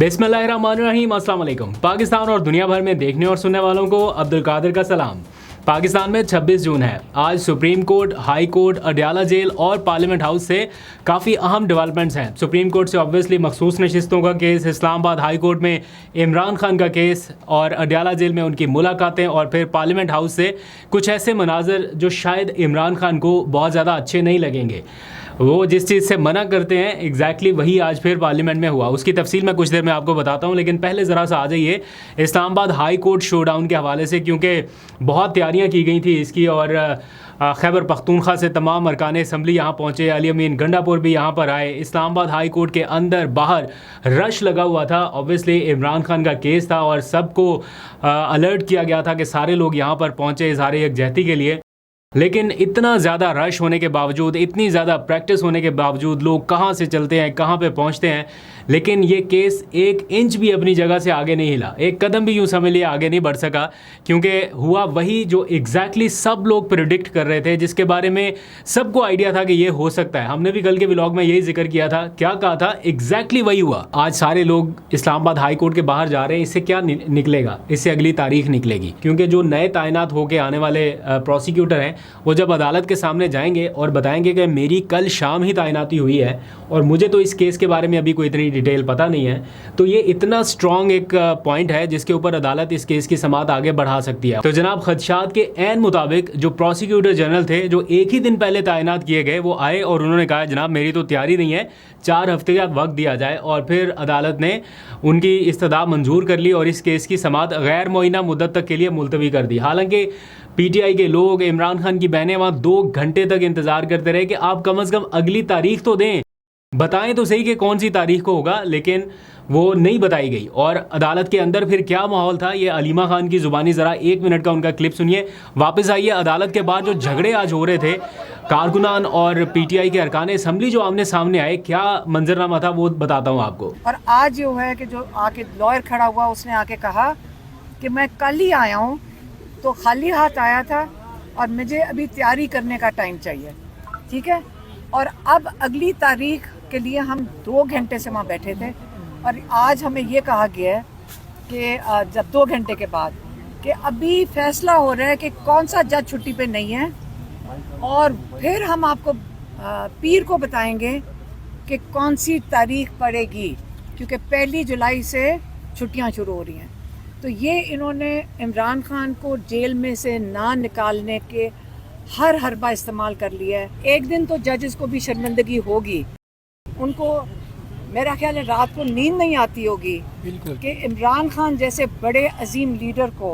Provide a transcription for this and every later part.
बिस्मिल्लाहिर्रहमानिर्रहीम, अस्सलाम वालेकुम। पाकिस्तान और दुनिया भर में देखने और सुनने वालों को अब्दुल कादिर का सलाम। पाकिस्तान में 26 जून है। आज supreme court, high court, Adiala jail और पार्लियामेंट हाउस से काफ़ी अहम डेवलपमेंट्स हैं। सुप्रीम कोर्ट से ऑब्वियसली मखसूस नशिस्तों का केस, इस्लामाबाद हाई कोर्ट में इमरान खान का केस और अडयाला जेल में उनकी मुलाकातें, और फिर पार्लियामेंट हाउस से कुछ ऐसे मनाजर जो शायद इमरान खान को बहुत ज़्यादा अच्छे नहीं लगेंगे। वो जिस चीज़ से मना करते हैं एग्जैक्टली वही आज फिर पार्लियामेंट में हुआ। उसकी तफसील मैं कुछ देर में आपको बताता हूँ, लेकिन पहले ज़रा सा आ जाइए इस्लामाबाद हाई कोर्ट शोडाउन के हवाले से, क्योंकि बहुत तैयारियाँ की गई थी इसकी। और खैबर पख्तूनख्वा से तमाम अरकान असम्बली यहाँ पहुँचे, अली अमीन गंडापुर भी यहाँ पर आए। इस्लामाबाद हाई कोर्ट के अंदर बाहर रश लगा हुआ था। ऑब्वियसली इमरान खान का केस था और सबको अलर्ट किया गया था कि सारे लोग यहाँ पर पहुँचे इज़हार यकजहती के लिए। लेकिन इतना ज़्यादा रश होने के बावजूद, इतनी ज़्यादा प्रैक्टिस होने के बावजूद लोग कहाँ से चलते हैं, कहाँ पे पहुँचते हैं, लेकिन ये केस एक इंच भी अपनी जगह से आगे नहीं हिला, एक कदम भी यूँ समझ लिया आगे नहीं बढ़ सका, क्योंकि हुआ वही जो एग्जैक्टली सब लोग प्रिडिक्ट कर रहे थे, जिसके बारे में सबको आइडिया था कि ये हो सकता है। हमने भी कल के व्लॉग में यही जिक्र किया था। क्या कहा था? एग्जैक्टली वही हुआ। आज सारे लोग इस्लामाबाद हाई कोर्ट के बाहर जा रहे हैं। इससे क्या निकलेगा? इससे अगली तारीख निकलेगी, क्योंकि जो नए तैनात होकर आने वाले प्रोसिक्यूटर हैं वो जब अदालत के सामने जाएंगे और बताएंगे कि मेरी कल शाम ही तैनाती हुई है और मुझे तो इस केस के बारे में अभी कोई इतनी डिटेल पता नहीं है, तो ये इतना स्ट्रॉन्ग एक पॉइंट है जिसके ऊपर अदालत इस केस की समाअत आगे बढ़ा सकती है। तो जनाब, खदशात के ऐन मुताबिक जो प्रोसिक्यूटर जनरल थे, जो एक ही दिन पहले तैनात किए गए, वो आए और उन्होंने कहा जनाब मेरी तो तैयारी नहीं है, 4 हफ्ते का वक्त दिया जाए। और फिर अदालत ने उनकी इस्तदा मंजूर कर ली और इस केस की समाअत गैर मुअय्यना मुद्दत तक के लिए मुलतवी कर दी। हालांकि पीटीआई के लोग, इमरान खान की बहनें वहाँ 2 घंटे तक इंतज़ार करते रहे कि आप कम से कम अगली तारीख तो दें, बताएं तो सही कि कौन सी तारीख को होगा, लेकिन वो नहीं बताई गई। और अदालत के अंदर फिर क्या माहौल था, ये अलीमा खान की ज़ुबानी ज़रा 1 मिनट का उनका क्लिप सुनिए। वापस आइए अदालत के बाद जो झगड़े आज हो रहे थे, कारकुनान और पीटीआई के अरकान असम्बली जो आमने सामने आए, क्या मंजरनामा था वो बताता हूँ आपको। और आज जो है कि जो आके लॉयर खड़ा हुआ, उसने आके कहा कि मैं कल ही आया हूँ, तो खाली हाथ आया था और मुझे अभी तैयारी करने का टाइम चाहिए, ठीक है। और अब अगली तारीख के लिए हम 2 घंटे से वहाँ बैठे थे और आज हमें ये कहा गया है कि जब 2 घंटे के बाद कि अभी फैसला हो रहा है कि कौन सा जज छुट्टी पे नहीं है, और फिर हम आपको पीर को बताएंगे कि कौन सी तारीख पड़ेगी, क्योंकि 1 जुलाई से छुट्टियाँ शुरू हो रही हैं। तो ये इन्होंने इमरान खान को जेल में से ना निकालने के हर हरबा इस्तेमाल कर लिया है। एक दिन तो जजेस को भी शर्मिंदगी होगी, उनको मेरा ख्याल है रात को नींद नहीं आती होगी कि इमरान खान जैसे बड़े अजीम लीडर को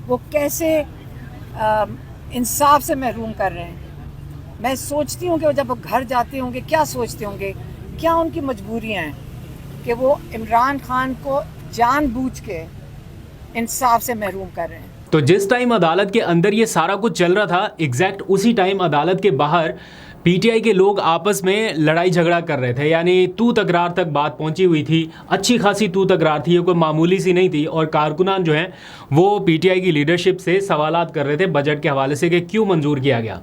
वो कैसे इंसाफ से महरूम कर रहे हैं। मैं सोचती हूँ कि वो जब वो घर जाते होंगे क्या सोचते होंगे, क्या उनकी मजबूरियाँ हैं कि वो इमरान खान को जानबूझ के इंसाफ से महरूम कर रहे हैं। तो जिस टाइम अदालत के अंदर ये सारा कुछ चल रहा था, एग्जैक्ट उसी टाइम अदालत के बाहर पीटीआई के लोग आपस में लड़ाई झगड़ा कर रहे थे, यानी तू तकरार तक बात पहुंची हुई थी। अच्छी खासी तू तकरार थी, ये कोई मामूली सी नहीं थी। और कारकुनान जो हैं वो पीटीआई की लीडरशिप से सवालात कर रहे थे बजट के हवाले से कि क्यों मंजूर किया गया।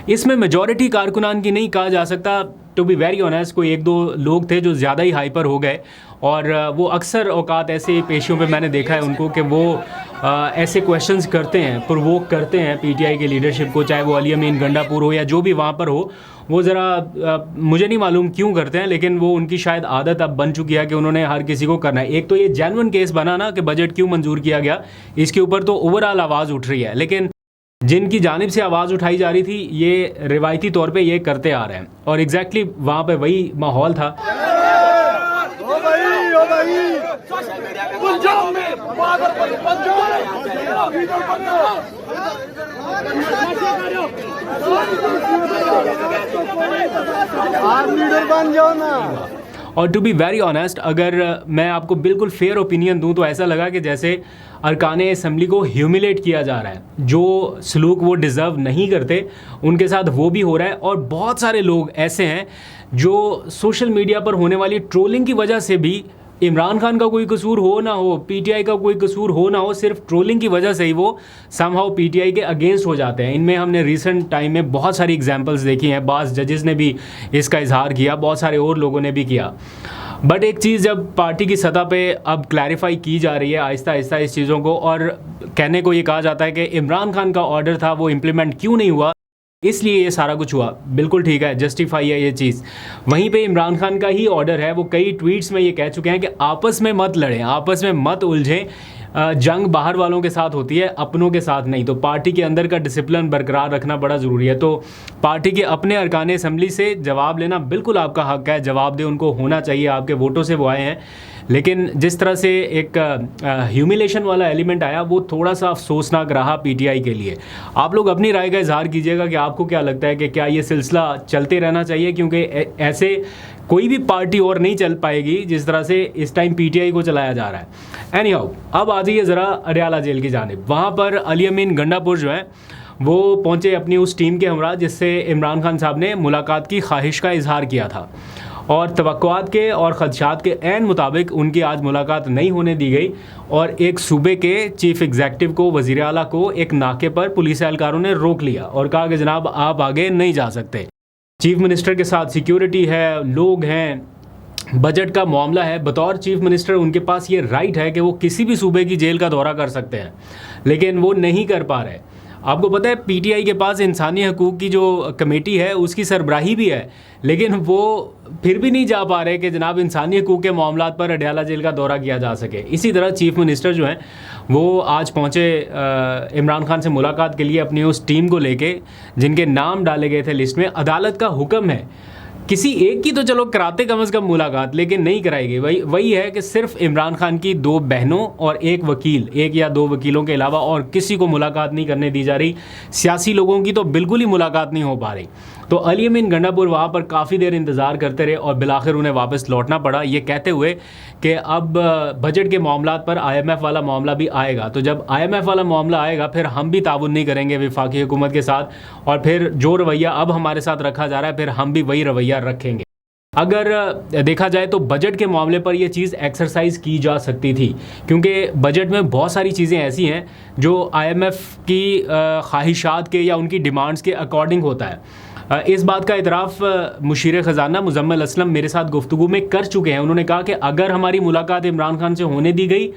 इसमें मेजॉरिटी कारकुनान की नहीं कहा जा सकता, टू बी वेरी ऑनेस्ट। कोई 1-2 लोग थे जो ज़्यादा ही हाइपर हो गए, और वो अक्सर औकात ऐसे पेशियों पे मैंने देखा है उनको कि वो ऐसे क्वेश्चंस करते हैं, प्रोवोक करते हैं पीटीआई के लीडरशिप को, चाहे वो अली अमीन गंडापुर हो या जो भी वहाँ पर हो। वो ज़रा मुझे नहीं मालूम क्यों करते हैं, लेकिन वो उनकी शायद आदत अब बन चुकी है कि उन्होंने हर किसी को करना है। एक तो ये जेन्युइन केस बना ना कि बजट क्यों मंजूर किया गया, इसके ऊपर तो ओवरऑल आवाज़ उठ रही है, लेकिन जिनकी जानिब से आवाज़ उठाई जा रही थी ये रिवायती तौर पे ये करते आ रहे हैं। और एग्जैक्टली वहाँ पे वही माहौल था। आप लीडर बन जाओ ना। और टू बी वेरी ऑनेस्ट, अगर मैं आपको बिल्कुल फेयर ओपिनियन दूं तो ऐसा लगा कि जैसे अरकान असम्बली को ह्यूमिलेट किया जा रहा है। जो सलूक वो डिज़र्व नहीं करते उनके साथ वो भी हो रहा है। और बहुत सारे लोग ऐसे हैं जो सोशल मीडिया पर होने वाली ट्रोलिंग की वजह से भी, इमरान खान का कोई कसूर हो ना हो, पीटीआई का कोई कसूर हो ना हो, सिर्फ ट्रोलिंग की वजह से ही वो समहाउ पीटीआई के अगेंस्ट हो जाते हैं। इनमें हमने रिसेंट टाइम में बहुत सारी एग्जांपल्स देखी हैं। बाज़ जजेस ने भी इसका इजहार किया, बहुत सारे और लोगों ने भी किया। बट एक चीज़ जब पार्टी की सतह पे अब क्लैरिफाई की जा रही है आहिस्ता आहिस्ता इस चीज़ों को, और कहने को ये कहा जाता है कि इमरान खान का ऑर्डर था वो इम्प्लीमेंट क्यों नहीं हुआ, इसलिए ये सारा कुछ हुआ। बिल्कुल ठीक है, जस्टिफाई है ये चीज़। वहीं पे इमरान खान का ही ऑर्डर है, वो कई ट्वीट्स में ये कह चुके हैं कि आपस में मत लड़ें, आपस में मत उलझें, जंग बाहर वालों के साथ होती है, अपनों के साथ नहीं। तो पार्टी के अंदर का डिसिप्लिन बरकरार रखना बड़ा ज़रूरी है। तो पार्टी के अपने अरकान असम्बली से जवाब लेना बिल्कुल आपका हक है, जवाब दे उनको होना चाहिए, आपके वोटों से वो आए हैं। लेकिन जिस तरह से एक ह्यूमिलेशन वाला एलिमेंट आया वो थोड़ा सा अफसोसनाक रहा पीटीआई के लिए। आप लोग अपनी राय का इजहार कीजिएगा कि आपको क्या लगता है कि क्या ये सिलसिला चलते रहना चाहिए, क्योंकि ऐसे कोई भी पार्टी और नहीं चल पाएगी जिस तरह से इस टाइम पीटीआई को चलाया जा रहा है। एनीहाउ, अब आ जाइए ज़रा अडयाला जेल की जानिब। वहाँ पर अली अमीन गंडापुर जो है वो पहुँचे अपनी उस टीम के हमरा जिससे इमरान खान साहब ने मुलाकात की ख्वाहिश का इजहार किया था, और तवक्कुआत के और ख़दशात के ऐन मुताबिक उनकी आज मुलाकात नहीं होने दी गई। और एक सूबे के चीफ़ एग्जेक्टिव को, वज़ीर आला को एक नाके पर पुलिस एहलकारों ने रोक लिया और कहा कि जनाब आप आगे नहीं जा सकते। चीफ़ मिनिस्टर के साथ सिक्योरिटी है, लोग हैं, बजट का मामला है। बतौर चीफ़ मिनिस्टर उनके पास ये राइट है कि वो किसी भी सूबे की जेल का दौरा कर सकते हैं, लेकिन वो नहीं कर पा रहे। आपको पता है पीटीआई के पास इंसानी हकूक़ की जो कमेटी है उसकी सरबराही भी है, लेकिन वो फिर भी नहीं जा पा रहे कि जनाब इंसानी हकूक़ के मामलात पर अडयाला जेल का दौरा किया जा सके। इसी तरह चीफ़ मिनिस्टर जो हैं वो आज पहुँचे इमरान खान से मुलाकात के लिए अपनी उस टीम को लेके, जिनके नाम डाले गए थे लिस्ट में। अदालत का हुक्म है किसी एक की तो चलो कराते कम से कम मुलाकात, लेकिन नहीं कराई गई। वही है कि सिर्फ इमरान खान की 2 बहनों और एक वकील, 1 या 2 वकीलों के अलावा और किसी को मुलाकात नहीं करने दी जा रही। सियासी लोगों की तो बिल्कुल ही मुलाकात नहीं हो पा रही। तो अली अमीन गंडापुर वहाँ पर काफ़ी देर इंतज़ार करते रहे और बिलाखिर उन्हें वापस लौटना पड़ा, ये कहते हुए कि अब बजट के मामलात पर IMF वाला मामला भी आएगा। तो जब IMF वाला मामला आएगा फिर हम भी ताउन नहीं करेंगे वफाकी हुकूमत के साथ, और फिर जो रवैया अब हमारे साथ रखा जा रहा है फिर हम भी वही रवैया रखेंगे। अगर देखा जाए तो बजट के मामले पर यह चीज़ एक्सरसाइज की जा सकती थी, क्योंकि बजट में बहुत सारी चीज़ें ऐसी हैं जो IMF की ख्वाहिशात के या उनकी डिमांड्स के अकॉर्डिंग होता है। इस बात का इतराफ़ मुशीर ख़ज़ाना मुज़म्मिल असलम मेरे साथ गुफ्तगू में कर चुके हैं। उन्होंने कहा कि अगर हमारी मुलाकात इमरान खान से होने दी गई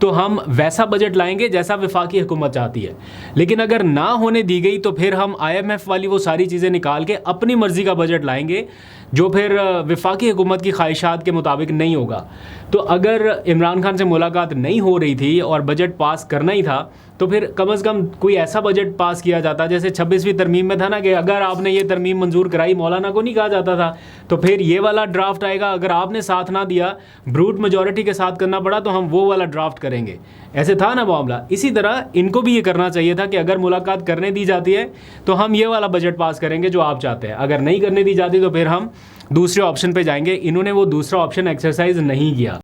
तो हम वैसा बजट लाएंगे जैसा वफाकी हुकूमत चाहती है, लेकिन अगर ना होने दी गई तो फिर हम IMF वाली वो सारी चीज़ें निकाल के अपनी मर्ज़ी का बजट लाएंगे जो फिर वफाकी हुकूमत की ख्वाहिशात के मुताबिक नहीं होगा। तो अगर इमरान खान से मुलाकात नहीं हो रही थी और बजट पास करना ही था तो फिर कम से कम कोई ऐसा बजट पास किया जाता जैसे 26वीं तरमीम में था ना, कि अगर आपने ये तरमीम मंजूर कराई मौलाना को नहीं कहा जाता था, तो फिर ये वाला ड्राफ्ट आएगा, अगर आपने साथ ना दिया, ब्रूट मेजॉरिटी के साथ करना पड़ा, तो हम वो वाला ड्राफ्ट करेंगे। ऐसे था ना मामला। इसी तरह इनको भी ये करना चाहिए था कि अगर मुलाकात करने दी जाती है तो हम ये वाला बजट पास करेंगे जो आप चाहते हैं, अगर नहीं करने दी जाती तो फिर हम दूसरे ऑप्शन पे जाएंगे। इन्होंने वो दूसरा ऑप्शन एक्सरसाइज नहीं किया।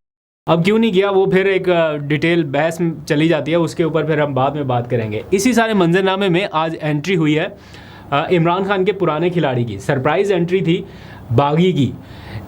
अब क्यों नहीं किया वो फिर एक डिटेल बहस चली जाती है, उसके ऊपर फिर हम बाद में बात करेंगे। इसी सारे मंजरनामे में आज एंट्री हुई है इमरान खान के पुराने खिलाड़ी की। सरप्राइज़ एंट्री थी बागी की।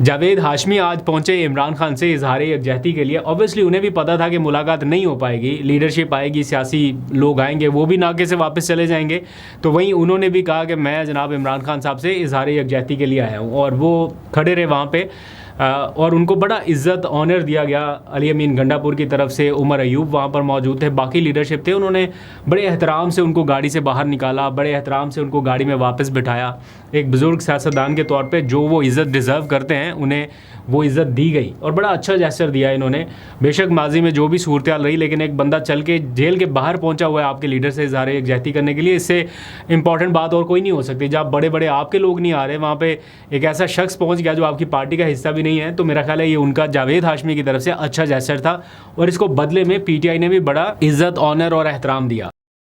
जावेद हाशमी आज पहुंचे इमरान खान से इजहार यकजहती के लिए। ऑब्वियसली उन्हें भी पता था कि मुलाकात नहीं हो पाएगी, लीडरशिप आएगी, सियासी लोग आएंगे, वो भी नाके से वापस चले जाएंगे। तो वहीं उन्होंने भी कहा कि मैं जनाब इमरान खान साहब से इजहार यकजहती के लिए आया हूँ, और वो खड़े रहे वहाँ पे और उनको बड़ा इज़्ज़त ऑनर दिया गया अली अमीन गंडापुर की तरफ से। उमर अयूब वहाँ पर मौजूद थे, बाकी लीडरशिप थे। उन्होंने बड़े एहतराम से उनको गाड़ी से बाहर निकाला, बड़े एहतराम से उनको गाड़ी में वापस बिठाया। एक बुज़ुर्ग सियासतदान के तौर पे जो वो इज़्ज़त डिज़र्व करते हैं उन्हें वो इज़्ज़त दी गई, और बड़ा अच्छा जेस्चर दिया इन्होंने। बेशक माजी में जो भी सूरत हाल रही, लेकिन एक बंदा चल के जेल के बाहर पहुंचा हुआ है आपके लीडर से इज़हार यकजहती करने के लिए, इससे इंपॉर्टेंट बात और कोई नहीं हो सकती। जब बड़े बड़े आपके लोग नहीं आ रहे, वहाँ पे एक ऐसा शख्स पहुँच गया जो आपकी पार्टी का हिस्सा भी नहीं है, तो मेरा ख्याल है ये उनका जावेद हाशमी की तरफ से अच्छा जेस्चर था, और इसको बदले में पीटीआई ने भी बड़ा इज़्ज़त, ऑनर और एहतराम दिया।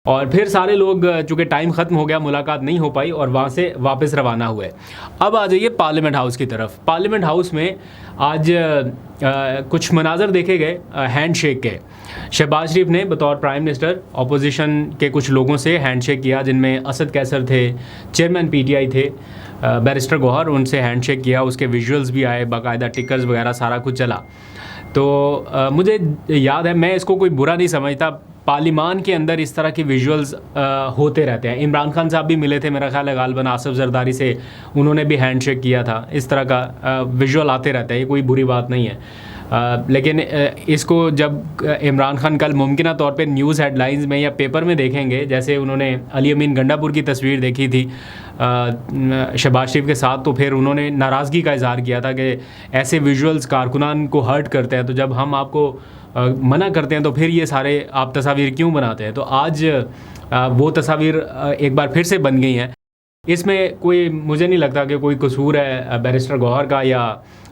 और फिर सारे लोग, चूँकि टाइम ख़त्म हो गया, मुलाकात नहीं हो पाई और वहाँ से वापस रवाना हुए। अब आ जाइए पार्लियामेंट हाउस की तरफ। पार्लियामेंट हाउस में आज कुछ मनाजर देखे गए हैंडशेक के। शहबाज शरीफ ने बतौर प्राइम मिनिस्टर अपोजिशन के कुछ लोगों से हैंडशेक किया, जिनमें असद कैसर थे, चेयरमैन पीटीआई थे बैरिस्टर गौहर, उनसे हैंडशेक किया। उसके विजुअल्स भी आए, बाकायदा टिकर्स वगैरह सारा कुछ चला। तो मुझे याद है, मैं इसको कोई बुरा नहीं समझता, पार्लिमान के अंदर इस तरह के विजुअल्स होते रहते हैं। इमरान खान साहब भी मिले थे मेरा ख्याल है गालिबन आसिफ जरदारी से, उन्होंने भी हैंडशेक किया था। इस तरह का विजुअल आते रहता है, ये कोई बुरी बात नहीं है। लेकिन इसको जब इमरान खान कल मुमकिन तौर पे न्यूज़ हेडलाइंस में या पेपर में देखेंगे, जैसे उन्होंने अली अमीन गंडापुर की तस्वीर देखी थी शहबाज शरीफ के साथ, तो फिर उन्होंने नाराज़गी का इज़हार किया था कि ऐसे विजुअल्स कारकुनान को हर्ट करते हैं, तो जब हम आपको मना करते हैं तो फिर ये सारे आप तस्वीर क्यों बनाते हैं। तो आज वो तस्वीर एक बार फिर से बन गई हैं। इसमें कोई, मुझे नहीं लगता कि कोई कसूर है बैरिस्टर गौहर का या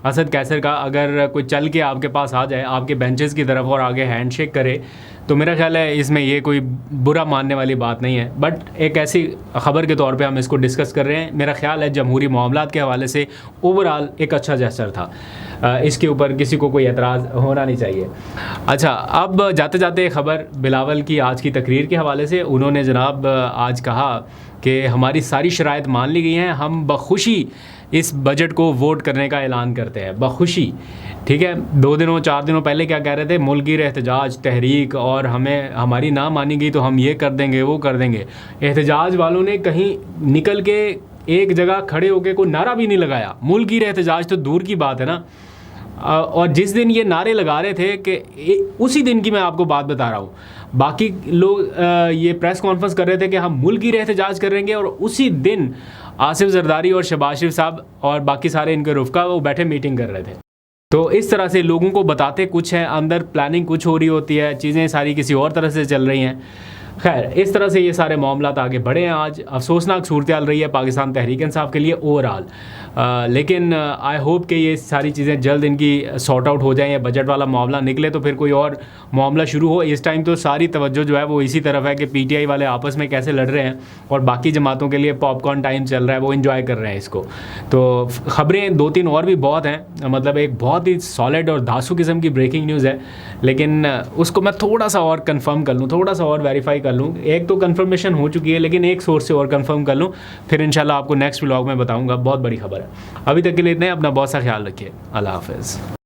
असद कैसर का। अगर कोई चल के आपके पास आ जाए आपके बेंचेस की तरफ और आगे हैंडशेक करे, तो मेरा ख्याल है इसमें ये कोई बुरा मानने वाली बात नहीं है। बट एक ऐसी ख़बर के तौर पे हम इसको डिस्कस कर रहे हैं। मेरा ख्याल है जमहूरी मामलात के हवाले से ओवरऑल एक अच्छा जेस्चर था, इसके ऊपर किसी को कोई एतराज़ होना नहीं चाहिए। अच्छा, अब जाते जाते ख़बर बिलावल की आज की तकरीर के हवाले से। उन्होंने जनाब आज कहा कि हमारी सारी शराइत मान ली गई हैं, हम बखुशी इस बजट को वोट करने का ऐलान करते हैं, बखुशी। ठीक है, 2 दिनों 4 दिनों पहले क्या कह रहे थे, मुल्की एहतजाज तहरीक, और हमें हमारी ना मानी गई तो हम ये कर देंगे वो कर देंगे। एहतजाज वालों ने कहीं निकल के एक जगह खड़े होकर कोई नारा भी नहीं लगाया। मुल्की एहतजाज तो दूर की बात है ना। और जिस दिन ये नारे लगा रहे थे कि उसी दिन की मैं आपको बात बता रहा हूँ, बाकी लोग ये प्रेस कॉन्फ्रेंस कर रहे थे कि हम मुल्की एहतजाज करेंगे, और उसी दिन आसिफ जरदारी और शहबाज शरीफ साहब और बाकी सारे इनके रुफ़का वो बैठे मीटिंग कर रहे थे। तो इस तरह से लोगों को बताते कुछ हैं, अंदर प्लानिंग कुछ हो रही होती है, चीज़ें सारी किसी और तरह से चल रही हैं। खैर, इस तरह से ये सारे मामलात आगे बढ़े हैं। आज अफसोसनाक सूरत हाल रही है पाकिस्तान तहरीक इंसाफ के लिए ओवरऑल, लेकिन आई होप कि ये सारी चीज़ें जल्द इनकी सॉर्ट आउट हो जाएं, या बजट वाला मामला निकले तो फिर कोई और मामला शुरू हो। इस टाइम तो सारी तवज्जो जो है वो इसी तरफ है कि पीटीआई वाले आपस में कैसे लड़ रहे हैं, और बाकी जमातों के लिए पॉपकॉर्न टाइम चल रहा है, वो इन्जॉय कर रहे हैं इसको। तो ख़बरें 2-3 और भी बहुत हैं, मतलब एक बहुत ही सॉलिड और धांसू किस्म की ब्रेकिंग न्यूज़ है, लेकिन उसको मैं थोड़ा सा और कन्फर्म कर लूँ, थोड़ा सा और वेरीफाई कर लूँ। एक तो कंफर्मेशन हो चुकी है, लेकिन एक सोर्स से और कंफर्म कर लूँ, फिर इंशाल्लाह आपको नेक्स्ट व्लॉग में बताऊंगा। बहुत बड़ी खबर है। अभी तक के लिए इतना ही। अपना बहुत सा ख्याल रखिए। अल्लाह हाफ़िज़।